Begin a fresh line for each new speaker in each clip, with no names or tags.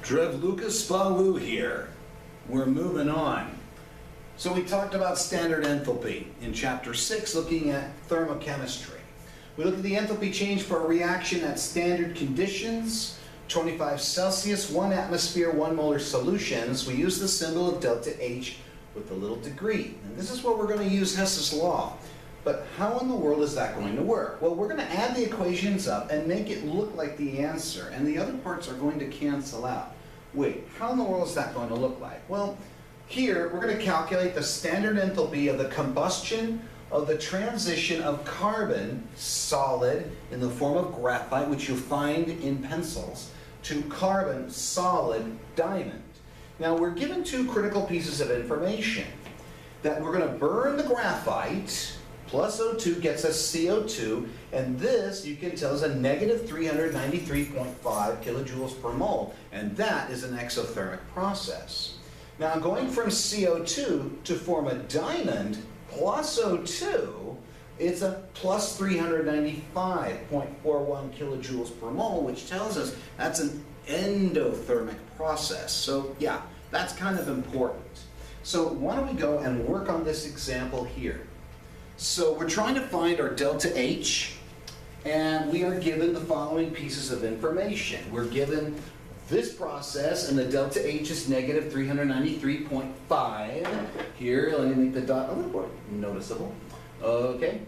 Trev Lucas Spawu here. We're moving on. So we talked about standard enthalpy in chapter 6, looking at thermochemistry. We looked at the enthalpy change for a reaction at standard conditions, 25 Celsius, 1 atmosphere, 1 molar solutions. We use the symbol of delta H with a little degree. And this is what we're going to use Hess's law. But how in the world is that going to work? Well, we're going to add the equations up and make it look like the answer, and the other parts are going to cancel out. Wait, how in the world is that going to look like? Well, here we're going to calculate the standard enthalpy of the combustion of the transition of carbon, solid, in the form of graphite, which you'll find in pencils, to carbon, solid, diamond. Now, we're given two critical pieces of information. That we're going to burn the graphite, plus O2 gets us CO2, and this, you can tell, is a negative 393.5 kilojoules per mole, and that is an exothermic process. Now, going from CO2 to form a diamond plus O2, it's a plus 395.41 kilojoules per mole, which tells us that's an endothermic process. So, yeah, that's kind of important. So, why don't we go and work on this example here? So we're trying to find our delta H, and we are given the following pieces of information. We're given this process, and the delta H is negative 393.5. Here, let me make the dot a little more noticeable. Okay.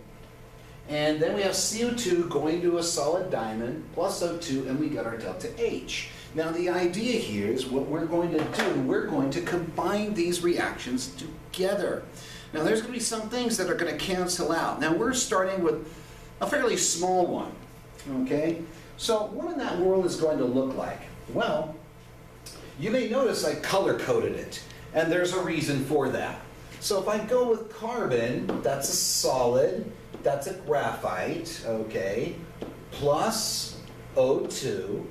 And then we have CO2 going to a solid diamond, plus O2, and we got our delta H. Now the idea here is what we're going to do, we're going to combine these reactions together. Now there's going to be some things that are going to cancel out. Now we're starting with a fairly small one, okay? So what in that world is going to look like? Well, you may notice I color-coded it, and there's a reason for that. So if I go with carbon, that's a solid, that's a graphite, okay, plus O2,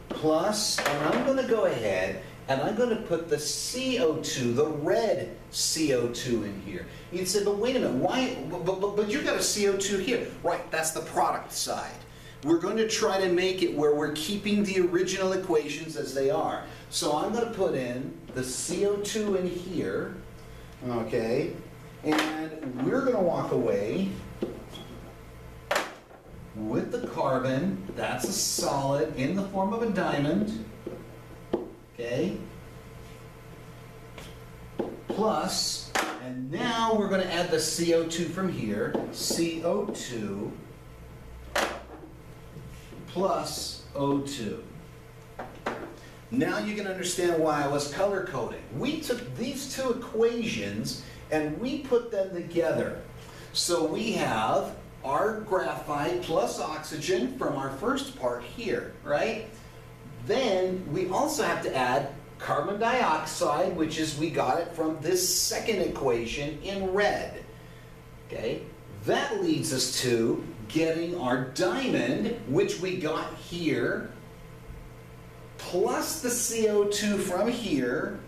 plus, and I'm going to go ahead and I'm going to put the CO2, the red CO2 in here. You'd say, but wait a minute, why? But you got a CO2 here. Right, that's the product side. We're going to try to make it where we're keeping the original equations as they are. So I'm going to put in the CO2 in here, okay, and we're going to walk away with the carbon, that's a solid in the form of a diamond, okay, plus, and now we're going to add the CO2 from here, CO2 plus O2. Now you can understand why I was color coding. We took these two equations and we put them together. So we have our graphite plus oxygen from our first part here, right? Then we also have to add carbon dioxide, which is we got it from this second equation in red. Okay? That leads us to getting our diamond, which we got here, plus the CO2 from here,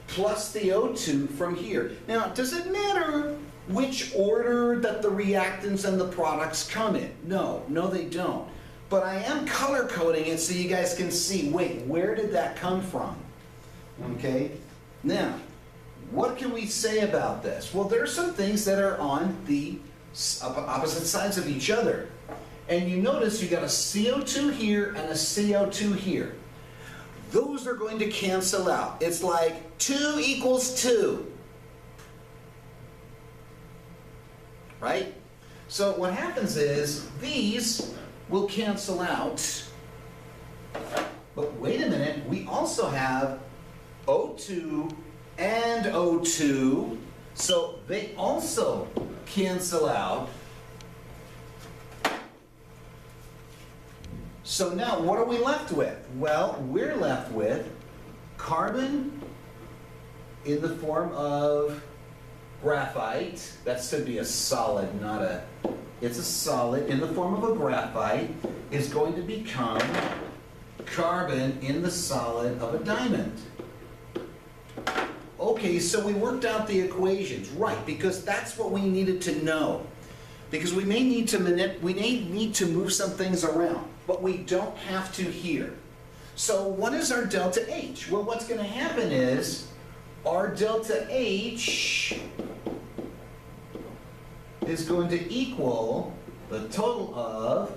plus the O2 from here. Now, does it matter which order that the reactants and the products come in? No, they don't. But I am color coding it so you guys can see, wait, where did that come from? Okay, now, what can we say about this? Well, there are some things that are on the opposite sides of each other. And you notice you got a CO2 here and a CO2 here. Those are going to cancel out. It's like 2 equals 2. Right? So what happens is these will cancel out. But wait a minute, we also have O2 and O2, so they also cancel out. So now what are we left with? Well, we're left with carbon in the form of graphite. That should be a solid, not a, it's a solid in the form of a graphite, is going to become carbon in the solid of a diamond. Okay, so we worked out the equations, right, because that's what we needed to know. Because we may need to move some things around, but we don't have to here. So what is our delta H? Well, what's going to happen is our delta H is going to equal the total of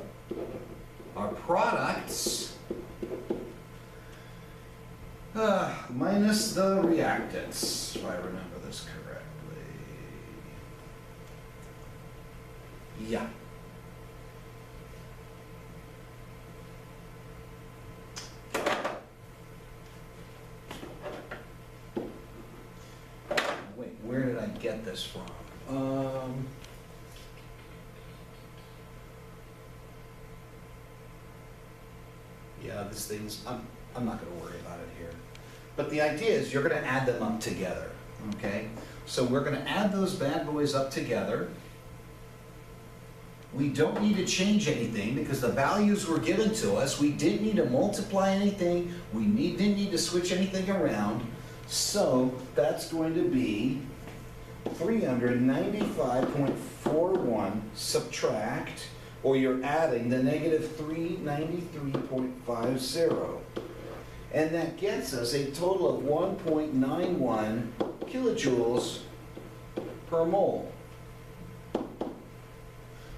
our products minus the reactants, if I remember this correctly. Yeah. Wait, where did I get this from? Yeah, this thing's, I'm not going to worry about it here. But the idea is you're going to add them up together, okay? So we're going to add those bad boys up together. We don't need to change anything because the values were given to us. We didn't need to multiply anything. We didn't need to switch anything around. So that's going to be 395.41 subtract, or you're adding the negative 393.50. And that gets us a total of 1.91 kilojoules per mole.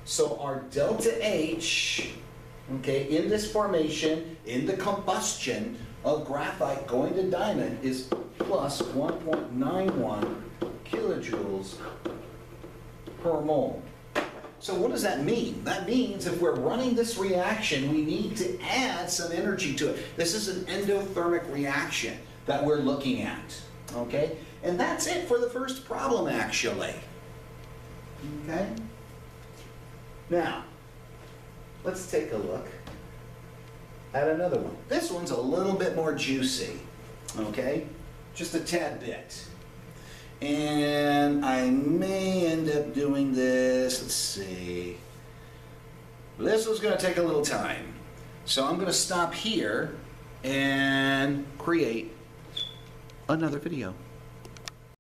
So our delta H, okay, in this formation, in the combustion of graphite going to diamond is plus 1.91 kilojoules per mole. So what does that mean? That means if we're running this reaction, we need to add some energy to it. This is an endothermic reaction that we're looking at, okay? And that's it for the first problem, actually. Okay? Now, let's take a look at another one. This one's a little bit more juicy, okay? Just a tad bit. And I may end up doing this, let's see. This one's gonna take a little time. So I'm gonna stop here and create another video.